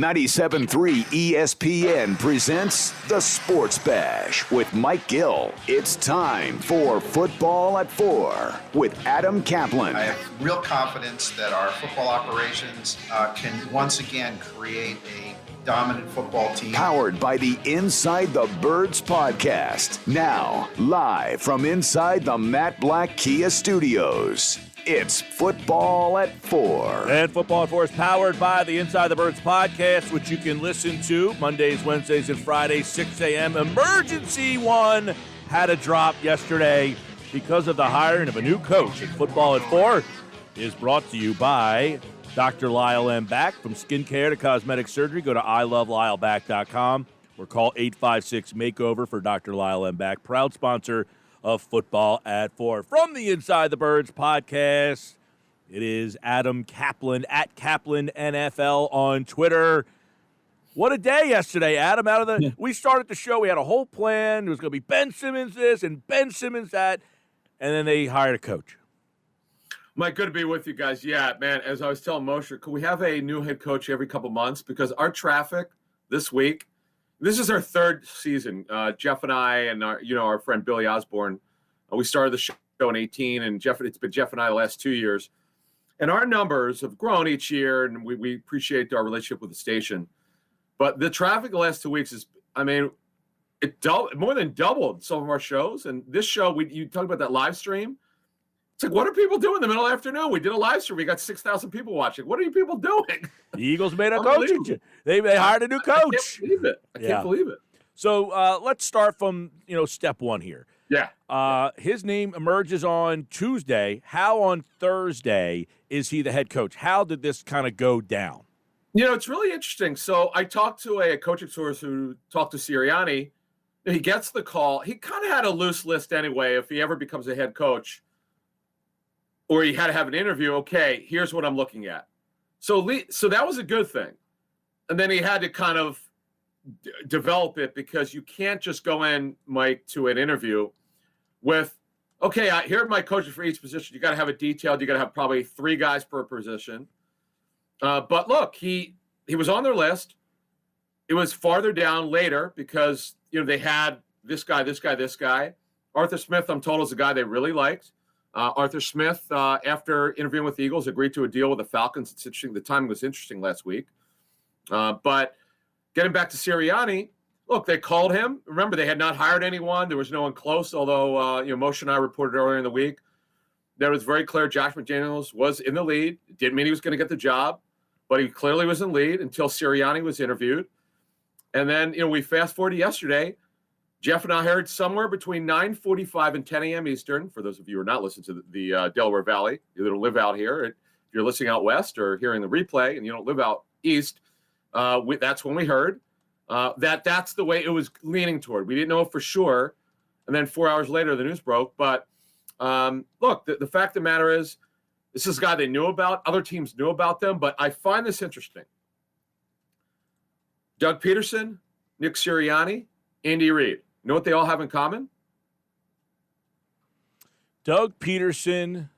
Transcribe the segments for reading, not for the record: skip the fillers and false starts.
97.3 ESPN presents The Sports Bash with Mike Gill. It's time for Football at 4 with Adam Caplan. I have real confidence that our football operations can once again create a dominant football team. Powered by the Inside the Birds podcast. Now, live from inside the Matt Black Kia Studios. It's Football at 4. And Football at 4 is powered by the Inside the Birds podcast, which you can listen to Mondays, Wednesdays, and Fridays, 6 a.m. Emergency one had a drop yesterday because of the hiring of a new coach. And Football at 4 is brought to you by Dr. Lyle M. Back. From skincare to cosmetic surgery, go to ilovelylback.com or call 856-MAKEOVER for Dr. Lyle M. Back, proud sponsor of Football at 4. From the Inside the Birds podcast, it is Adam Caplan at Caplan NFL on Twitter. What a day yesterday, Adam. We started the show, we had a whole plan. There was going to be Ben Simmons this and Ben Simmons that, and then they hired a coach. Mike, good to be with you guys. Yeah, man, as I was telling Moshe, could we have a new head coach every couple months? Because our traffic this week, this is our third season. Jeff and I and our friend Billy Osborne, we started the show in 18, and it's been Jeff and I the last 2 years. And our numbers have grown each year, and we appreciate our relationship with the station. But the traffic the last 2 weeks it more than doubled some of our shows. And this show, you talk about that live stream. It's like, what are people doing in the middle of the afternoon? We did a live stream. We got 6,000 people watching. What are you people doing? The Eagles made a coach. They hired a new coach. I can't believe it. So let's start from step one here. Yeah. His name emerges on Tuesday. How on Thursday is he the head coach? How did this kind of go down? It's really interesting. So I talked to a coaching source who talked to Sirianni. He gets the call. He kind of had a loose list anyway. If he ever becomes a head coach, or he had to have an interview, okay, here's what I'm looking at. So that was a good thing. And then he had to kind of develop it, because you can't just go in, Mike, to an interview with, okay, here are my coaches for each position. You got to have it detailed. You got to have probably 3 guys per position. But look, he was on their list. It was farther down later because, they had this guy, this guy, this guy. Arthur Smith, I'm told, is a guy they really liked. Arthur Smith, after interviewing with the Eagles, agreed to a deal with the Falcons. It's interesting. The timing was interesting last week. But getting back to Sirianni, look, they called him. Remember, they had not hired anyone. There was no one close, although Moshe and I reported earlier in the week that it was very clear Josh McDaniels was in the lead. It didn't mean he was going to get the job, but he clearly was in the lead until Sirianni was interviewed. And then, we fast forward to yesterday. Jeff and I heard somewhere between 9:45 and 10 a.m. Eastern, for those of you who are not listening to the Delaware Valley, you don't live out here. If you're listening out west or hearing the replay and you don't live out east, that's when we heard that's the way it was leaning toward. We didn't know for sure. And then 4 hours later, the news broke. But look, the fact of the matter is, this is a guy they knew about. Other teams knew about them. But I find this interesting. Doug Peterson, Nick Sirianni, Andy Reid. You know what they all have in common? Doug Peterson,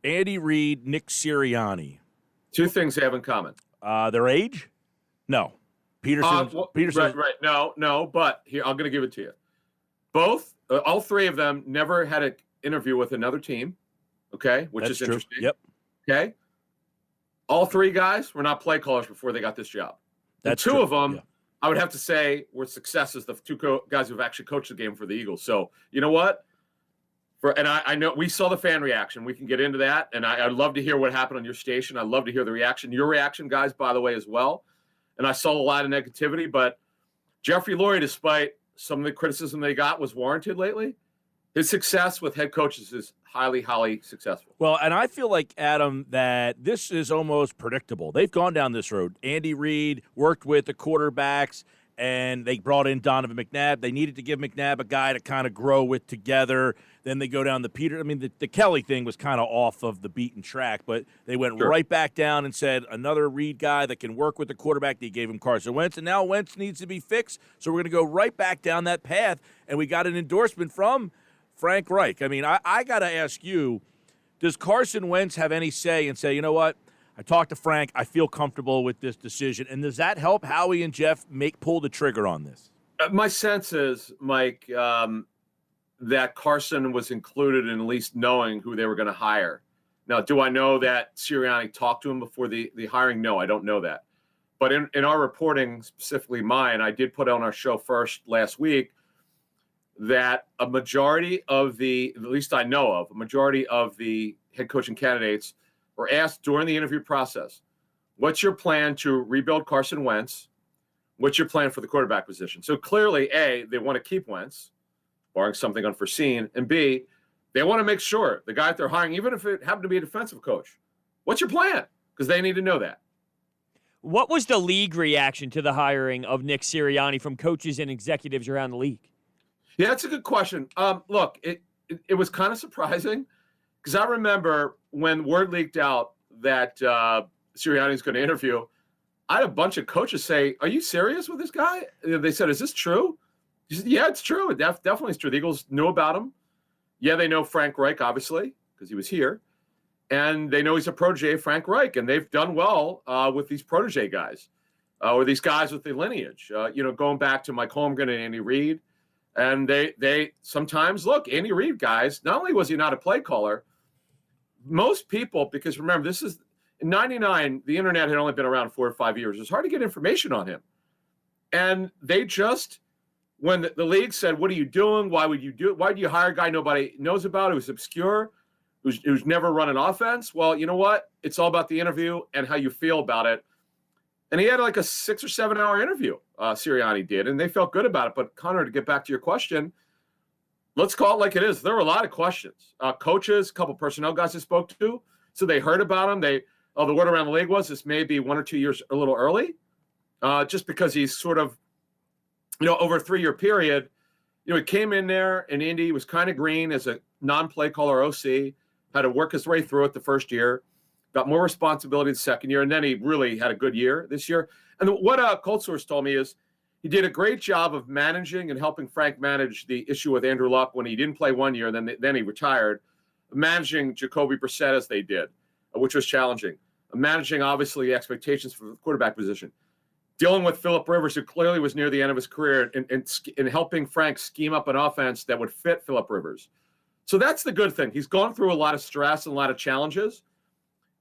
Andy Reid, Nick Sirianni. 2 things they have in common. Their age? No. Peterson. Right. No. But here, I'm going to give it to you. Both, all 3 of them never had an interview with another team. Okay, which is interesting. Yep. Okay. All 3 guys were not play callers before they got this job. That's 2 true. of them. Yeah. I would have to say were successes, the 2 guys who've actually coached the game for the Eagles. So, you know what? I know we saw the fan reaction. We can get into that. And I'd love to hear what happened on your station. I'd love to hear the reaction. Your reaction, guys, by the way, as well. And I saw a lot of negativity. But Jeffrey Lurie, despite some of the criticism they got, was warranted lately. His success with head coaches is highly, highly successful. Well, and I feel like, Adam, that this is almost predictable. They've gone down this road. Andy Reid worked with the quarterbacks, and they brought in Donovan McNabb. They needed to give McNabb a guy to kind of grow with together. Then they go down the Peter. I mean, the Kelly thing was kind of off of the beaten track, but they went right back down and said another Reid guy that can work with the quarterback. They gave him Carson Wentz, and now Wentz needs to be fixed. So we're going to go right back down that path, and we got an endorsement from Frank Reich. I mean, I got to ask you, does Carson Wentz have any say and say, you know what, I talked to Frank. I feel comfortable with this decision. And does that help Howie and Jeff pull the trigger on this? My sense is, Mike, that Carson was included in at least knowing who they were going to hire. Now, do I know that Sirianni talked to him before the hiring? No, I don't know that. But in our reporting, specifically mine, I did put on our show first last week that a majority of at least I know of, a majority of the head coaching candidates were asked during the interview process, what's your plan to rebuild Carson Wentz? What's your plan for the quarterback position? So clearly, A, they want to keep Wentz, barring something unforeseen, and B, they want to make sure the guy that they're hiring, even if it happened to be a defensive coach, what's your plan? Because they need to know that. What was the league reaction to the hiring of Nick Sirianni from coaches and executives around the league? Yeah, that's a good question. Look, it was kind of surprising because I remember when word leaked out that Sirianni is going to interview, I had a bunch of coaches say, "Are you serious with this guy?" They said, "Is this true?" He said, "Yeah, it's true. It definitely is true. The Eagles knew about him. Yeah, they know Frank Reich, obviously, because he was here. And they know he's a protege of Frank Reich, and they've done well with these protege guys or these guys with the lineage, going back to Mike Holmgren and Andy Reid. And they sometimes, look, Andy Reid guys, not only was he not a play caller, most people, because remember, this is in 99, the internet had only been around 4 or 5 years. It was hard to get information on him. And they just, when the league said, what are you doing? Why would you do it? Why do you hire a guy nobody knows about, who's obscure, who's never run an offense? Well, you know what? It's all about the interview and how you feel about it. And he had like a 6 or 7 hour interview, Sirianni did, and they felt good about it. But Connor, to get back to your question, let's call it like it is. There were a lot of questions. Coaches, a couple personnel guys I spoke to, so they heard about him. The word around the league was this may be 1 or 2 years a little early, just because he's sort of, over a 3-year period, he came in there and Indy was kind of green as a non-play caller OC, had to work his way through it the first year, got more responsibility the second year, and then he really had a good year this year. And what a cold source told me is he did a great job of managing and helping Frank manage the issue with Andrew Luck when he didn't play 1 year, then he retired, managing Jacoby Brissett as they did, which was challenging, managing obviously expectations for the quarterback position, dealing with Phillip Rivers, who clearly was near the end of his career, and helping Frank scheme up an offense that would fit Phillip Rivers. So that's the good thing. He's gone through a lot of stress and a lot of challenges.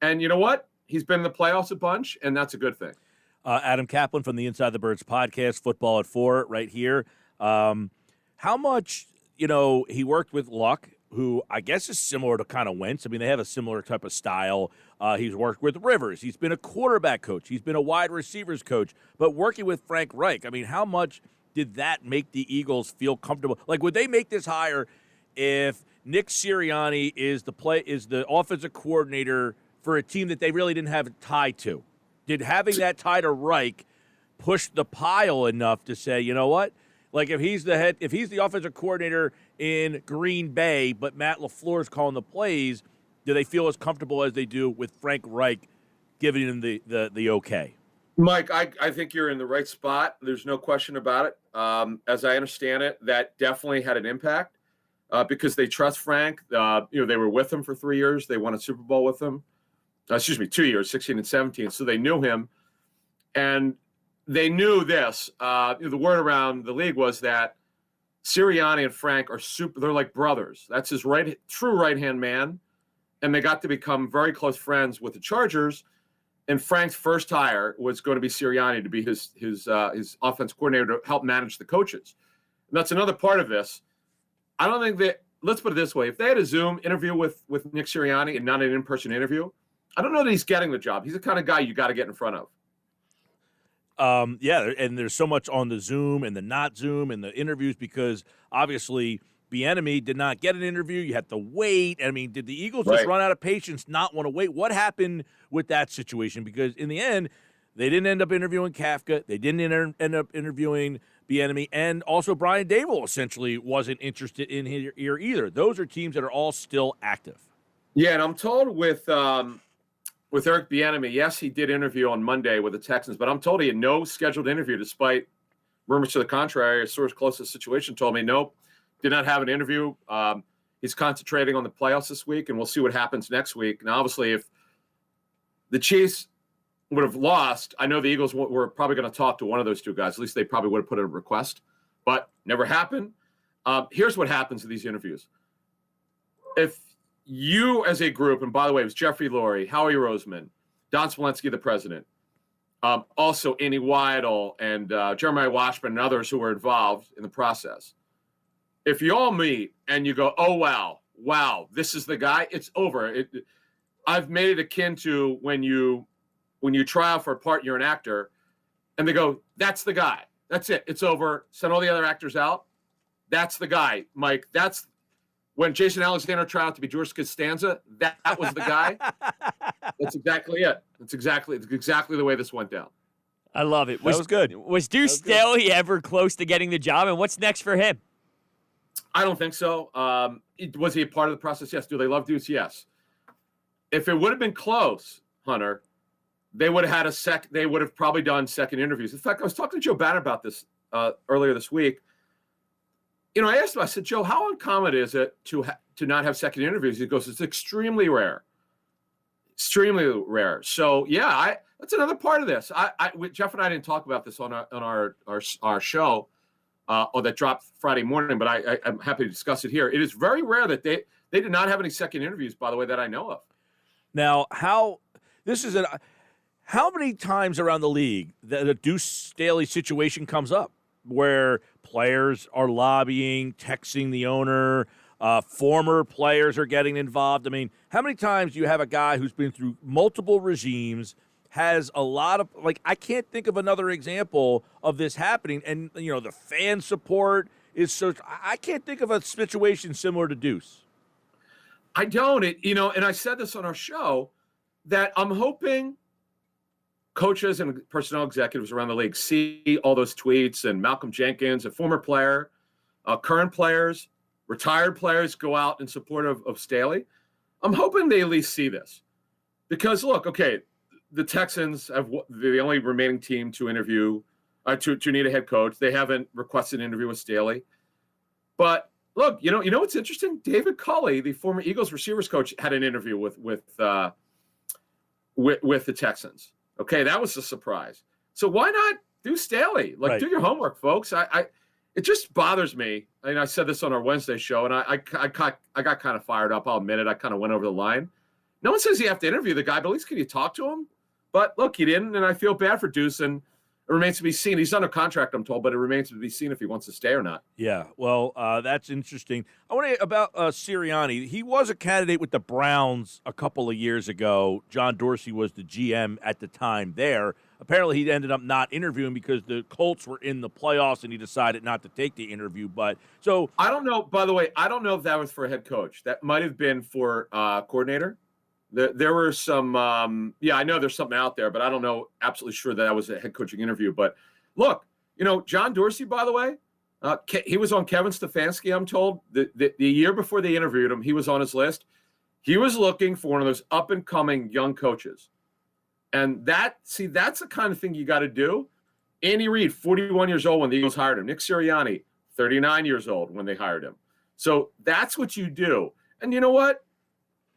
And you know what? He's been in the playoffs a bunch, and that's a good thing. Adam Caplan from the Inside the Birds podcast, Football at 4, right here. How much, he worked with Luck, who I guess is similar to kind of Wentz. I mean, they have a similar type of style. He's worked with Rivers. He's been a quarterback coach. He's been a wide receivers coach. But working with Frank Reich, I mean, how much did that make the Eagles feel comfortable? Like, would they make this hire if Nick Sirianni is the offensive coordinator for a team that they really didn't have a tie to? Did having that tie to Reich push the pile enough to say, you know what? Like, if he's the offensive coordinator in Green Bay, but Matt LaFleur is calling the plays, do they feel as comfortable as they do with Frank Reich giving them the okay? Mike, I think you're in the right spot. There's no question about it. As I understand it, that definitely had an impact because they trust Frank. They were with him for 3 years. They won a Super Bowl with him. 2 years, 16 and 17. So they knew him. And they knew this. The word around the league was that Sirianni and Frank are they're like brothers. That's his true right-hand man. And they got to become very close friends with the Chargers. And Frank's first hire was going to be Sirianni to be his offense coordinator to help manage the coaches. And that's another part of this. I don't think that, let's put it this way. If they had a Zoom interview with Nick Sirianni and not an in-person interview, I don't know that he's getting the job. He's the kind of guy you got to get in front of. Yeah, and there's so much on the Zoom and the not Zoom and the interviews because obviously Bieniemy did not get an interview. You had to wait. I mean, did the Eagles just run out of patience, not want to wait? What happened with that situation? Because in the end, they didn't end up interviewing Kafka. They didn't end up interviewing Bieniemy, and also Brian Dable essentially wasn't interested in here either. Those are teams that are all still active. Yeah, and I'm told with Eric Bieniemy, yes, he did interview on Monday with the Texans, but I'm told he had no scheduled interview despite rumors to the contrary. A source close to the situation told me, nope, did not have an interview. He's concentrating on the playoffs this week, and we'll see what happens next week. Now, obviously, if the Chiefs would have lost. I know the Eagles were probably going to talk to one of those two guys. At least they probably would have put a request, but never happened. Here's what happens in these interviews. If you as a group, and by the way, it was Jeffrey Lurie, Howie Roseman, Don Smolenski, the president, also Andy Weidel and Jeremiah Washburn and others who were involved in the process. If you all meet and you go, oh, wow, this is the guy, it's over. I've made it akin to when you try out for a part, you're an actor, and they go, that's the guy. That's it. It's over. Send all the other actors out. That's the guy, Mike. That's when Jason Alexander tried out to be George Costanza. That was the guy. That's exactly it. It's exactly the way this went down. I love it. That was good. Was Deuce Staley ever close to getting the job, and what's next for him? I don't think so. Was he a part of the process? Yes. Do they love Deuce? Yes. If it would have been close, Hunter, they would have had they would have probably done second interviews. In fact, I was talking to Joe Banner about this earlier this week. I asked him, I said, Joe, how uncommon is it to not have second interviews? He goes, it's extremely rare. Extremely rare. So, yeah, that's another part of this. Jeff and I didn't talk about this on our show that dropped Friday morning, but I'm happy to discuss it here. It is very rare that they did not have any second interviews, by the way, that I know of. Now, how many times around the league the Deuce Staley situation comes up where players are lobbying, texting the owner, former players are getting involved? I mean, how many times do you have a guy who's been through multiple regimes, has a lot of, I can't think of another example of this happening, and, the fan support is so, I can't think of a situation similar to Deuce. I don't. And I said this on our show that I'm hoping coaches and personnel executives around the league see all those tweets, and Malcolm Jenkins, a former player, current players, retired players go out in support of Staley. I'm hoping they at least see this because, look, okay, the Texans have the only remaining team to interview, to need a head coach. They haven't requested an interview with Staley. But look, you know what's interesting? David Culley, the former Eagles receivers coach, had an interview with the Texans. Okay, that was a surprise. So why not do Staley? Right. Do your homework, folks. It just bothers me. I said this on our Wednesday show, and I got kind of fired up. I'll admit it. I kind of went over the line. No one says you have to interview the guy, but at least can you talk to him? But look, he didn't, and I feel bad for Deuce, and it remains to be seen. He's under contract, I'm told, but it remains to be seen if he wants to stay or not. Yeah, well, that's interesting. I want to about Sirianni. He was a candidate with the Browns a couple of years ago. John Dorsey was the GM at the time there. Apparently, he ended up not interviewing because the Colts were in the playoffs, and he decided not to take the interview. But so I don't know. By the way, I don't know if that was for a head coach. That might have been for coordinator. There were some, I know there's something out there, but I don't know, absolutely sure that was a head coaching interview. But look, John Dorsey, by the way, he was on Kevin Stefanski, I'm told. The year before they interviewed him, he was on his list. He was looking for one of those up-and-coming young coaches. And that's the kind of thing you got to do. Andy Reid, 41 years old when the Eagles hired him. Nick Sirianni, 39 years old when they hired him. So that's what you do. And you know what?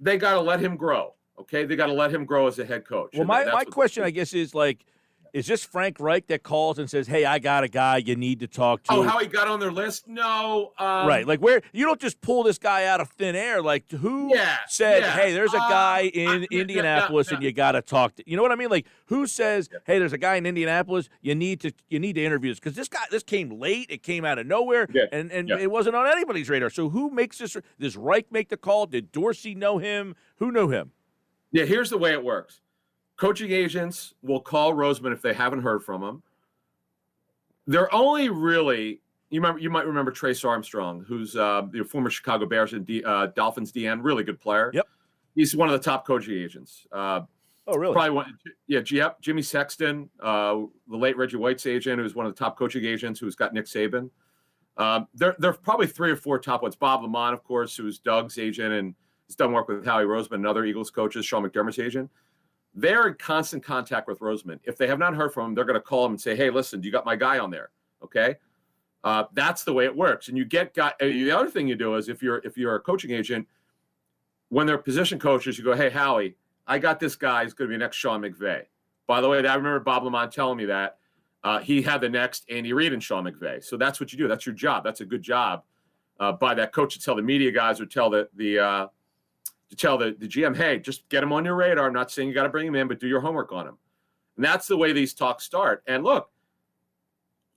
They got to let him grow, okay? They got to let him grow as a head coach. Well, my question, I guess, is is this Frank Reich that calls and says, hey, I got a guy you need to talk to? Oh, how he got on their list? No. Right. Where you don't just pull this guy out of thin air. Who said, hey, there's a guy in Indianapolis and you got to talk to? You know what I mean? Who says, hey, there's a guy in Indianapolis, you need to interview this? Because this came late. It came out of nowhere, and it wasn't on anybody's radar. So who makes this? Does Reich make the call? Did Dorsey know him? Who knew him? Yeah, here's the way it works. Coaching agents will call Roseman if they haven't heard from him. They're only really you might remember Trace Armstrong, who's the former Chicago Bears and Dolphins DN, really good player. Yep, he's one of the top coaching agents. Oh, really? Probably one. Yeah, Jimmy Sexton, the late Reggie White's agent, who's one of the top coaching agents, who's got Nick Saban. There are probably 3 or 4 top ones. Bob Lamont, of course, who's Doug's agent and has done work with Howie Roseman and other Eagles coaches. Sean McDermott's agent. They're in constant contact with Roseman. If they have not heard from him, they're going to call him and say, hey, listen, do you got my guy on there? Okay. That's the way it works. And you get guy. The other thing you do is if you're a coaching agent, when they're position coaches, you go, hey, Howie, I got this guy who's going to be next Sean McVay. By the way, I remember Bob Lamont telling me that he had the next Andy Reid and Sean McVay. So that's what you do. That's your job. That's a good job by that coach to tell the media guys or tell the GM, hey, just get him on your radar. I'm not saying you got to bring him in, but do your homework on him. And that's the way these talks start. And look,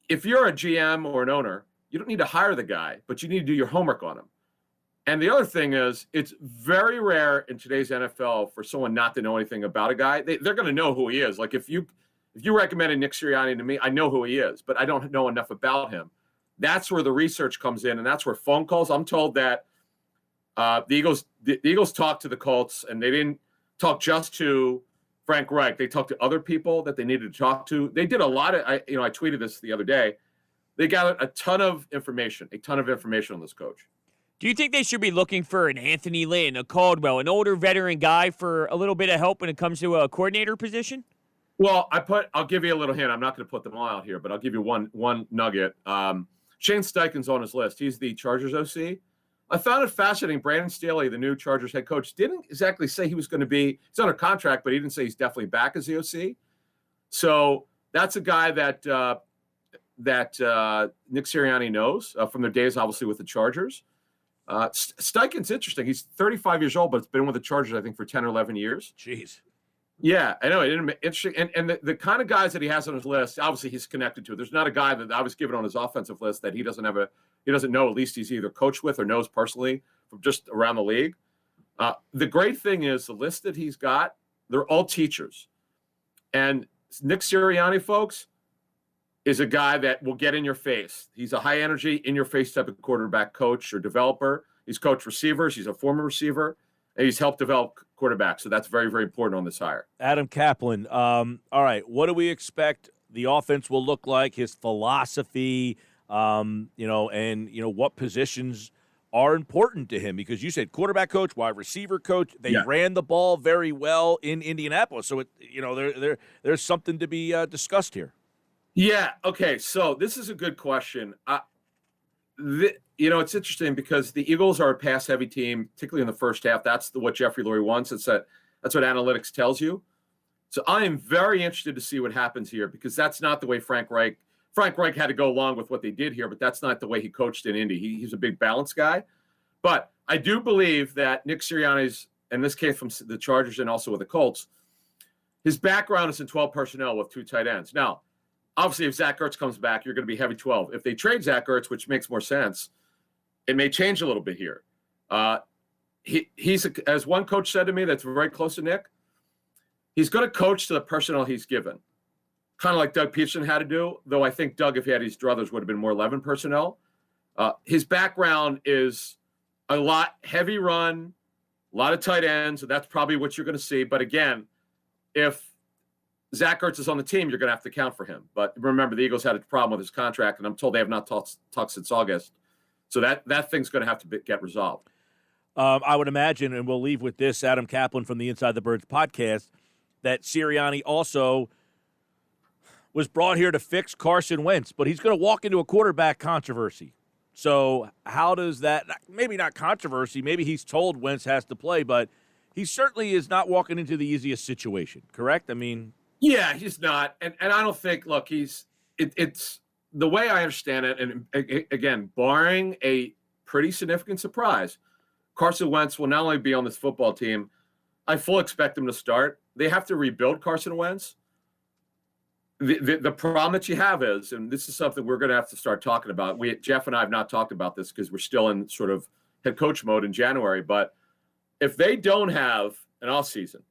if you're a GM or an owner, you don't need to hire the guy, but you need to do your homework on him. And the other thing is, it's very rare in today's NFL for someone not to know anything about a guy. They're going to know who he is. Like if you recommended Nick Sirianni to me, I know who he is, but I don't know enough about him. That's where the research comes in, and that's where phone calls. I'm told that the Eagles talked to the Colts, and they didn't talk just to Frank Reich. They talked to other people that they needed to talk to. They did a lot of. I tweeted this the other day. They gathered a ton of information on this coach. Do you think they should be looking for an Anthony Lynn, a Caldwell, an older veteran guy for a little bit of help when it comes to a coordinator position? Well, I'll give you a little hint. I'm not going to put them all out here, but I'll give you one nugget. Shane Steichen's on his list. He's the Chargers OC. I found it fascinating. Brandon Staley, the new Chargers head coach, didn't exactly say he was going to be. He's under contract, but he didn't say he's definitely back as the OC. So that's a guy that Nick Sirianni knows from their days, obviously, with the Chargers. Steichen's interesting. He's 35 years old, but it's been with the Chargers, I think, for 10 or 11 years. Jeez. Yeah, I know. Interesting. And the kind of guys that he has on his list, obviously he's connected to. There's not a guy that I was given on his offensive list that he doesn't know, at least he's either coached with or knows personally from just around the league. The great thing is the list that he's got, they're all teachers. And Nick Sirianni, folks, is a guy that will get in your face. He's a high energy, in your face type of quarterback coach or developer. He's coached receivers. He's a former receiver, and he's helped develop quarterbacks. So that's very, very important on this hire. Adam Caplan. All right. What do we expect the offense will look like? His philosophy, and what positions are important to him? Because you said quarterback coach, wide receiver coach. They ran the ball very well in Indianapolis. So there's something to be discussed here. Yeah. Okay. So this is a good question. It's interesting because the Eagles are a pass-heavy team, particularly in the first half. That's what Jeffrey Lurie wants. That's what analytics tells you. So I am very interested to see what happens here because that's not the way Frank Reich had to go along with what they did here, but that's not the way he coached in Indy. He's a big balance guy. But I do believe that Nick Sirianni's, in this case from the Chargers and also with the Colts, his background is in 12 personnel with 2 tight ends. Now, obviously, if Zach Ertz comes back, you're going to be heavy 12. If they trade Zach Ertz, which makes more sense, it may change a little bit here. He's as one coach said to me that's very close to Nick, he's going to coach to the personnel he's given. Kind of like Doug Peterson had to do, though I think Doug, if he had his druthers, would have been more 11 personnel. His background is a lot heavy run, a lot of tight ends, so that's probably what you're going to see. But again, if Zach Ertz is on the team, you're going to have to account for him. But remember, the Eagles had a problem with his contract, and I'm told they have not talked since August. So that thing's going to have to get resolved. I would imagine, and we'll leave with this, Adam Caplan from the Inside the Birds podcast, that Sirianni also was brought here to fix Carson Wentz, but he's going to walk into a quarterback controversy. So how does that – maybe not controversy, maybe he's told Wentz has to play, but he certainly is not walking into the easiest situation, correct? I mean – yeah, he's not. And I don't think, look, it's the way I understand it. And again, barring a pretty significant surprise, Carson Wentz will not only be on this football team, I fully expect him to start. They have to rebuild Carson Wentz. The problem that you have is, and this is something we're going to have to start talking about. Jeff and I have not talked about this because we're still in sort of head coach mode in January. But if they don't have an offseason,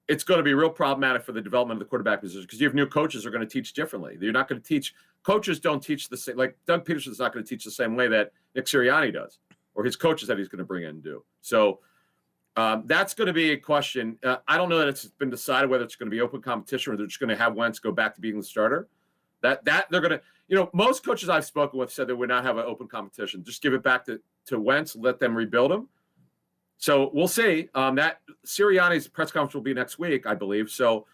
it's going to be real problematic for the development of the quarterback position because you have new coaches who are going to teach differently. You're not going to teach – coaches don't teach the same – like Doug Peterson's not going to teach the same way that Nick Sirianni does or his coaches that he's going to bring in and do. So that's going to be a question. I don't know that it's been decided whether it's going to be open competition or they're just going to have Wentz go back to being the starter. That they're going to – most coaches I've spoken with said they would not have an open competition. Just give it back to Wentz, let them rebuild him. So we'll see. That Sirianni's press conference will be next week, I believe. So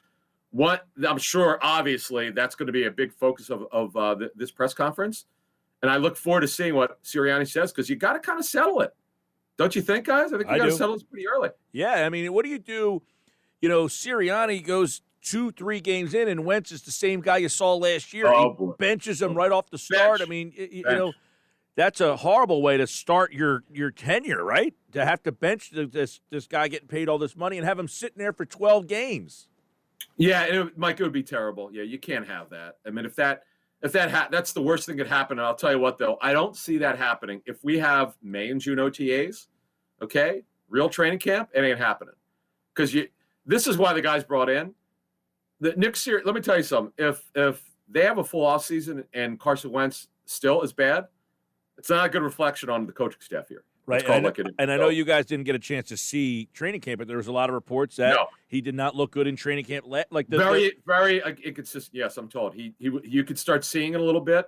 I'm sure, obviously, that's going to be a big focus of this press conference. And I look forward to seeing what Sirianni says because you got to kind of settle it. Don't you think, guys? I think you got to settle this pretty early. Yeah, I mean, what do you do? Sirianni goes 2-3 games in, and Wentz is the same guy you saw last year. Oh, he boy. benches him right off the start. Bench. I mean, Bench. that's a horrible way to start your tenure, right? To have to bench this guy getting paid all this money and have him sitting there for 12 games. Yeah, Mike, it would be terrible. Yeah, you can't have that. I mean, that's the worst thing that could happen. And I'll tell you what, though, I don't see that happening. If we have May and June OTAs, okay, real training camp, it ain't happening. Because this is why the guys brought in. Let me tell you something. If they have a full offseason and Carson Wentz still is bad, it's not a good reflection on the coaching staff here. Right, and I know you guys didn't get a chance to see training camp, but there was a lot of reports that he did not look good in training camp. Very inconsistent. Yes, I'm told you could start seeing it a little bit,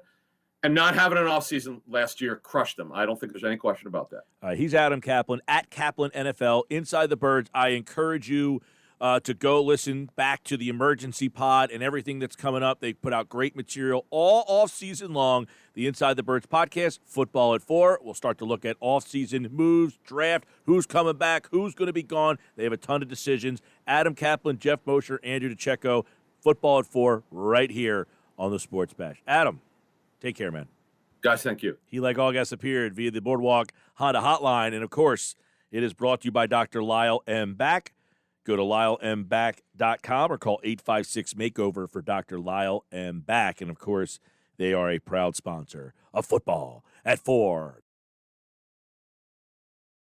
and not having an offseason last year crushed him. I don't think there's any question about that. He's Adam Caplan at Caplan NFL Inside the Birds. I encourage you to go listen back to the emergency pod and everything that's coming up. They put out great material all off season long. The Inside the Birds podcast, Football at 4. We'll start to look at off-season moves, draft, who's coming back, who's going to be gone. They have a ton of decisions. Adam Caplan, Jeff Mosher, Andrew DeCecco, Football at 4 right here on the Sports Bash. Adam, take care, man. Guys, thank you. He, like all guests, appeared via the Boardwalk Honda hotline. And, of course, it is brought to you by Dr. Lyle M. Back. Go to LyleMBack.com or call 856-MAKEOVER for Dr. Lyle M. Back. And, of course, they are a proud sponsor of Football at 4.